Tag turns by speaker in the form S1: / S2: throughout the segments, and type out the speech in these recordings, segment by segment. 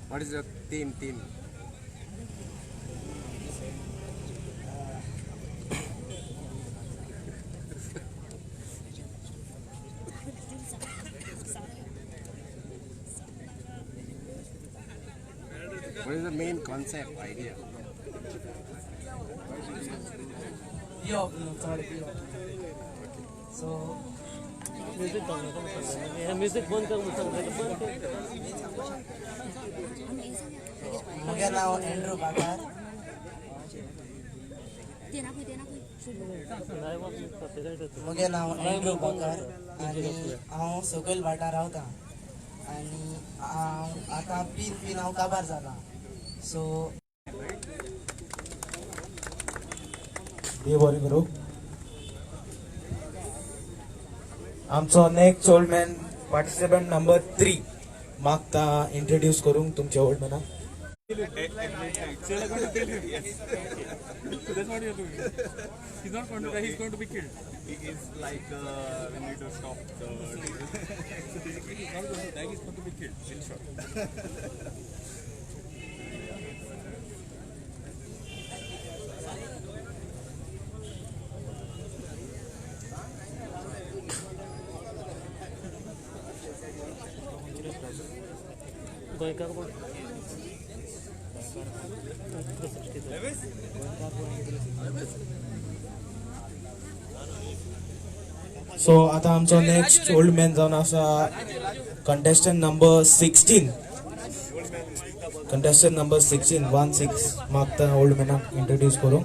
S1: What is the theme? What is the main concept idea?
S2: So music बंद कर
S3: माझे नाव Andrew बाकार म्हजें नाव Andrew बाकार आनी हांव सकयल भाटार रावतां आनी हांव आतां पीन हांव काबार जाला सो
S4: देव बरें करूं आमचो next old man participant number 3 मागता इंट्रोड्यूस करूंक तुमच्या old मॅनाक
S5: That's what you're doing. He's not going to die, he's going to be killed.
S6: He is like we need to stop the
S5: So basically he's not going to die, he's going to be killed, in short.
S2: गोयकार बोल
S4: सो आता आमचो next old man जावन आसा contestant number 16 मागता old मॅनाक introduce करूं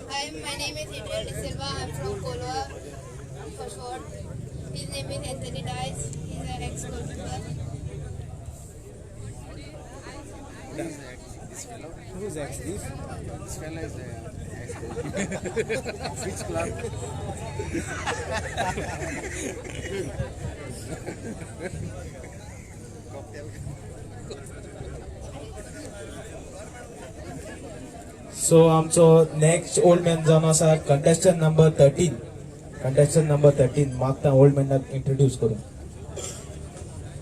S7: Hi, my name is Adriel De Silva. I'm from Kolwa, for short. His name is Anthony Dice. He's an ex-goalkeeper.
S1: Who's actually this fella is which club?
S4: सो आमचो next old man जावन आसा contestant number 13 मागता old मॅनाक introduce करूं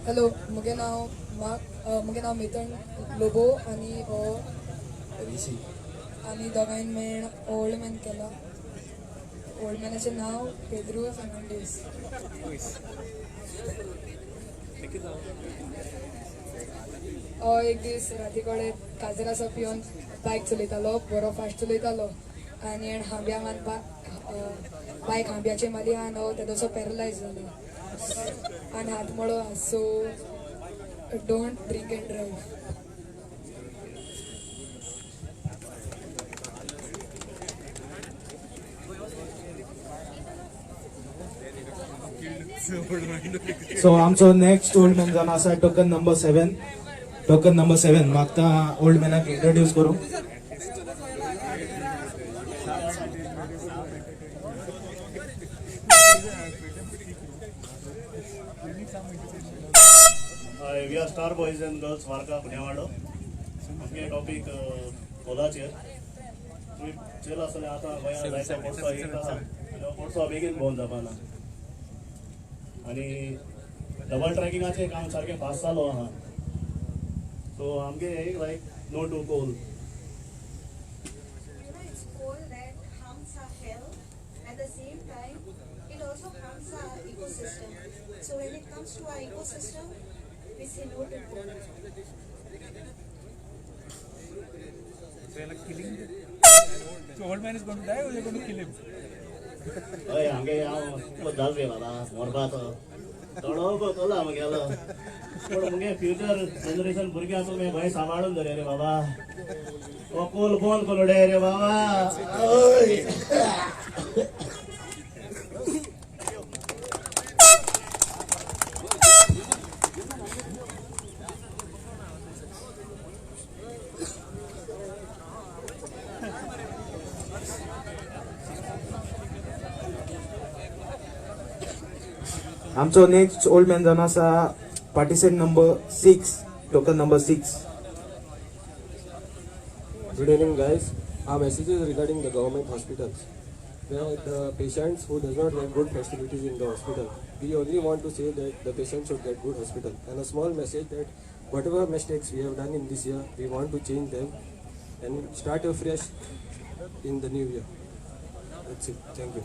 S8: hello म्हजें नाव मिथुन लोबो आनी दोगांयन मेळून old man केला old मॅनाचें नांव पेद्रो फेर्नांडीस हो एक दीस राती कडेन काजर आसा पिवन बायक चलयतालो बरो फास्ट चलयतालो आनी हांब्यान बायक हांब्याचे मारली आनी तेजो पॅरलायज जालो आनी हात मळो so don't drink and drive
S4: so आमचो नेक्स्ट ओल्ड मॅन जावन आसा टोकन नंबर 7 मागता ओल्ड मॅनाक इंट्रोड्यूस करूं
S9: We are Star Boys and Girls Varka Punyawado. आमगे टॉपिक पोदाचेर तुम्ही चेला आसले आतां गोंयांत जायतो पोरसो एक आसा पोरसो बेगीन भोंवन जावपाना आनी डबल ट्रॅकिंगाचें काम सारकें फास्ट जालो आहा सो आमगे एक like no to coal
S7: It's coal that harms our health. At the same time, it also harms our ecosystem. So when it comes to our ecosystem, we say no to coal.
S5: So you're like killing him. So old man is going to die or you're going to kill him?
S9: हय आमगे हांव जाल रे बाबा मरपा तो तोडोको तोला आमगेलो पूण मुगे फ्युचर जनरेशन भुरग्यांक तुमी भंय सांबाळून दवरे रे बाबा हो कोल बंद करू डे रे बाबा
S4: आमचो नेक्स्ट ओल्ड मॅन जावन आसा participant number 6 token number 6
S10: Good evening, guys. Our message is regarding the government hospitals. There are the patients who does not get good facilities in the hospital. we only want to say that the patient should get good hospital, and a small message that whatever mistakes we have done in this year, we want to change them and start afresh in the new year. That's it. Thank you.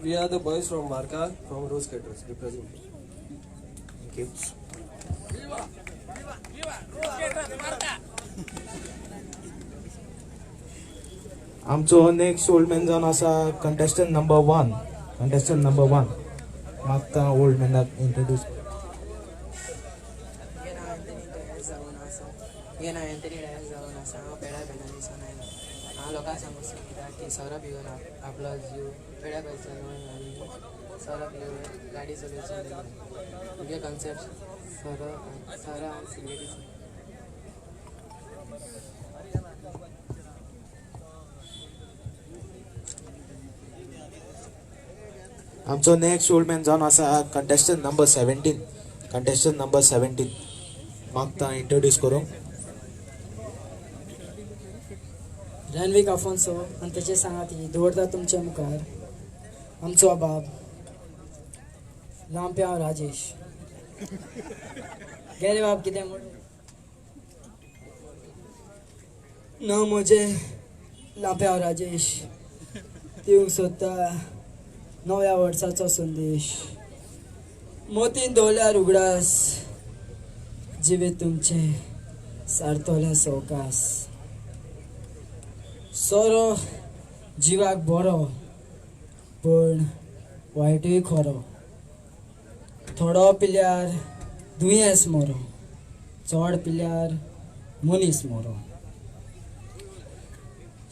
S10: We are the boys from Marka, from Rose Caterers, representing.
S4: Thank you. आमचो next old man जावन आसा contestant number 1. Contestant number 1 मागता old मॅनाक introduce.
S3: येना Anthony DISE जावन आसा हांव पेड्या बेनालीसान आयला. हांव लोकांक सांगूंक सोदता की सौरभ येवन आपलो जीव पेड्या बेलच्यान आनी सौरभ येवन गाडी चलोवची तुगे कॉन्सेप्ट सौरभ सिगरेटी.
S4: आमचो नेक्स्ट ओल्ड मॅन जावन आसा कंटेस्टंट नंबर 17. कंटेस्टंट नंबर 17 मागता इंट्रोड्यूस करूं.
S2: रणवीक आफोन्सो आनी तेचे सांगाती दवरता तुमच्या मुखार आमचो बाब लांप्या राजेश. गेले बाब कितें म्हण नांव म्हजें लांप्या राजेश. दिवंक सोदता नव्या वर्साचो संदेश. मोतीन दवरल्यार उगडास जिवीत तुमचें सारतोलें सवकास. सोरो जिवाक बरो पण वायटूय खरो. थोडो पिल्यार दुयेंस मरो, चड पिल्यार मनीस मरो.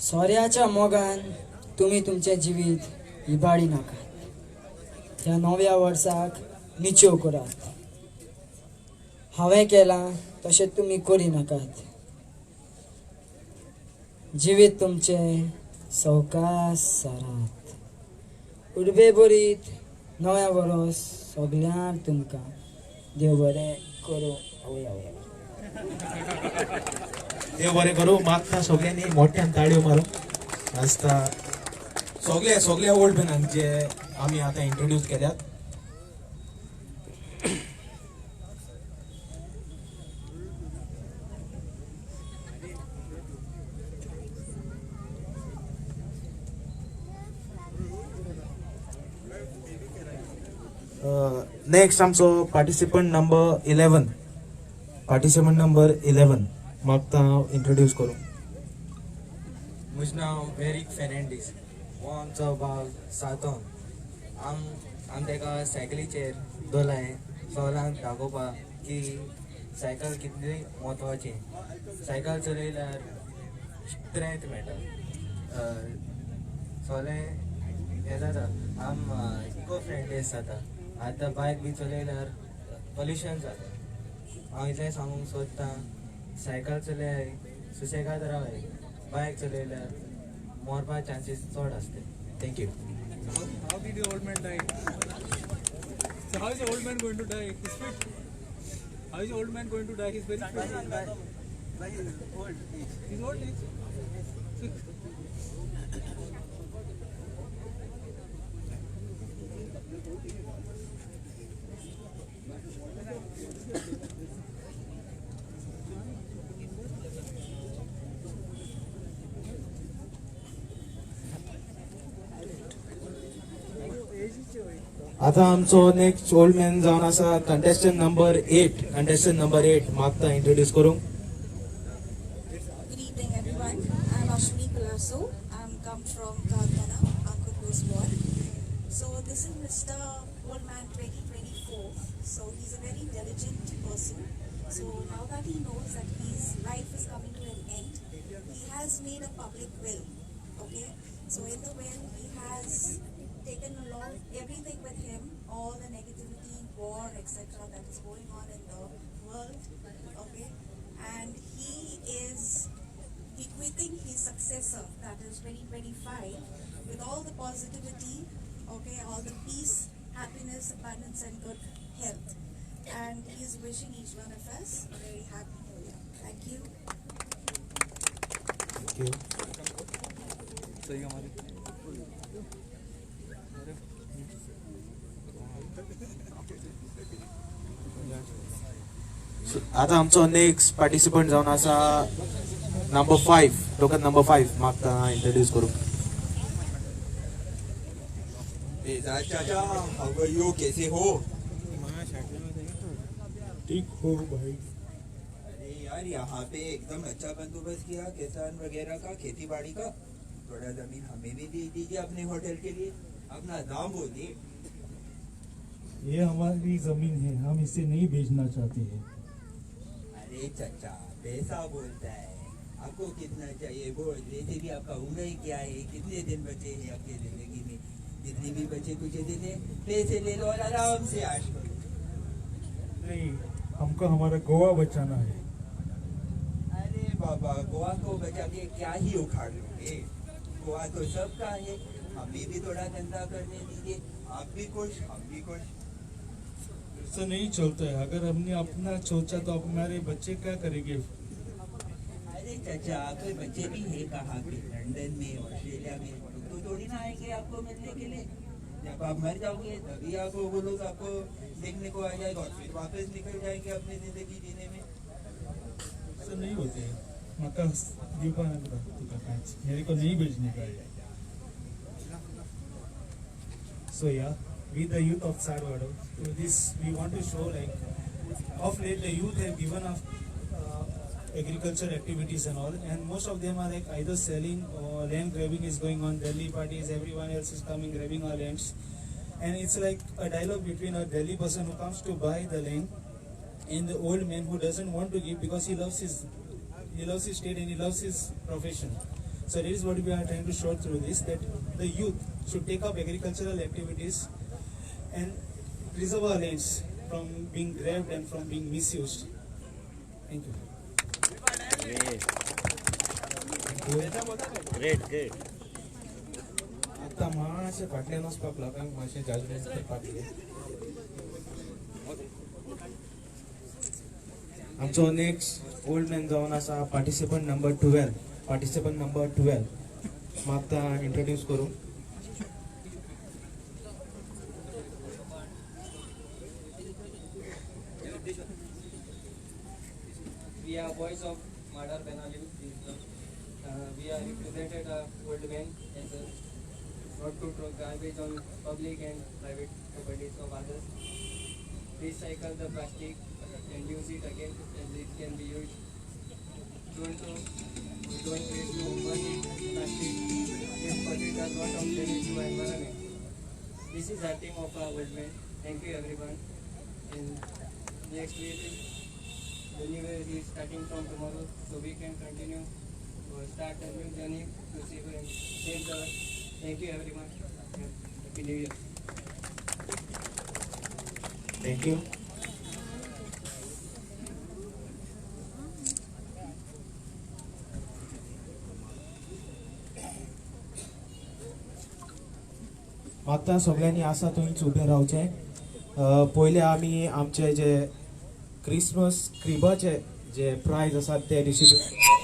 S2: सोऱ्याच्या मोगान तुमी तुमचें जिवीत इबाडी नाकात. ह्या नव्या वर्साक निच्यो करात. हांवें केलां तशें तुमी करी नाकात. जिवीत तुमचें सवकास सारात. उडबे बरीत नव्या वर्स सगळ्यांक तुमकां देव बरें करूं.
S4: देव बरें करूं. मागता सगळ्यांनी मोठ्यान ताळयो मारूं. आसता सगळ्या ओल्ड मॅनांक जे आमी आतां इंट्रोड्यूस केल्यात. नेक्स्ट आमचो पार्टिसिपंट नंबर 11. पार्टिसिपंट नंबर 11 मागता इंट्रोड्यूस करूं.
S11: म्हजें नांव वेरीक फेर्नांडीस. हो आमचो भाव सातोन. आम तेका सायकलीचेर दवरलाय सगळ्यांक दाखोवपाक की सायकल कितली म्हत्वाची. सायकल चलयल्यार स्ट्रेंथ मेळटा. सगळें हें जाता. आम इको फ्रेंडलीस जाता. आतां बायक बी चलयल्यार पॉल्युशन जाता. हांव इतलें सांगूंक सोदतां सायकल चलय सुसेगाद रावय. बायक चलयल्यार मरपा चान्सीस चड आसता. Thank you.
S5: How did the old man die? So how is the old man going to die? He's fit. How is the old man going to die? He's very fit.
S1: By his old age.
S5: His old age.
S4: आता आमचो next old man जावन आसा contestant number 8. Contestant number 8 मागता introduce करूं.
S7: Good evening, everyone. I'm Ashwini Kalaso. I'm come from Kalkana, Ankupur's ward. So this is Mr. Old Man 2024. So he's a very diligent person. So now that he knows that his life is coming to an end, he has made a public will. Okay. So in the will, he has taken along everything with him, all the negativity, war, etc. that is going on in the world. Okay. And he is bequeathing his successor, that is 2025, with all the positivity, okay, all the peace, happiness, abundance, and good health. And he is wishing each one of us a very happy new year. Thank you.
S4: Thank you.
S5: सही हमारी
S4: आता आमचो next participant जावन आसा number 5 token number 5 म्हाका introduce करूं.
S12: चाचा how are you कैसे हो
S10: ठीक हो भाई.
S12: अरे यार यहाँ पे एकदम अच्छा बंदोबस्त किया किसान वगैरह का खेती बाड़ी का. थोड़ा जमीन हमें भी दे दीजिए अपने होटल के लिए. अपना दाम बोलिए.
S10: ये हमारी जमीन है, हम इसे नहीं बेचना चाहते हैं.
S12: अरे चाचा पैसा बोलता है. आपको कितना चाहिए बोल. वैसे भी आपका उम्र ही क्या है. कितने दिन बचे हैं आपकी जिंदगी में. जितने भी बचे कुछ दिन पैसे ले लो और आराम से आश करो.
S10: नहीं, हमको हमारा गोवा बचाना है.
S12: अरे बाबा गोवा को बचा के क्या ही उखाड़ लोगे. गोवा तो सबका है. हमें भी थोड़ा धंधा करने दीजिए. आप भी खुश हम भी खुश.
S10: ऐसा नहीं चलता है. अगर हमने अपना सोचा तो हमारे बच्चे क्या करेंगे.
S12: अरे चाचा कोई बच्चे भी है कहाँ पे. लंदन में ऑस्ट्रेलिया में तो थोड़ी ना आएंगे आपको मिलने के लिए. जब आप मर जाओगे तभी आपको वो लोग आपको देखने को आ जाएगा और फिर वापस निकल जाएंगे अपनी जिंदगी जीने में.
S10: ऐसा नहीं होते है. मका मेरे को नहीं बेचने का है. So yeah, we the youth of Salvador. So this we want to show like of late the youth have given up agriculture activities and all, and most of them are like either selling or land grabbing is going on. Delhi parties, everyone else is coming grabbing our lands, and it's like a dialogue between a Delhi person who comes to buy the land and the old man who doesn't want to give because he loves his state and he loves his profession. So this is what we are trying to show through this, that the youth should take up agricultural activities and preserve our lands from being grabbed and from being misused. Thank you.
S12: Great.
S4: आता मातशे फाटल्यान वचपाक लोकांक मातशें judgement करपाक जाय. आमचो next old man जावन आसा पार्टिसिपंट नंबर 12 म्हाका इंट्रोड्यूस करूं.
S3: We are boys of Madar Benali. We are represented old men as not to throw garbage on public and private properties of others. Recycle the plastic and use it again as it can be used. Don't waste too much plastic but it does not cause damage to environment. This is our team of our old men. Thank you everyone. And next week the new year is starting from tomorrow, so we can continue or start a new journey to save the earth. Thank you everyone. Happy New Year.
S4: Thank you. म्हाका सगळ्यांनी आसा थंयच ube रावचें. पयले आमी आमचे जे Christmas क्रिबाचे जे prize आसात ते डिस्ट्रीब्यूट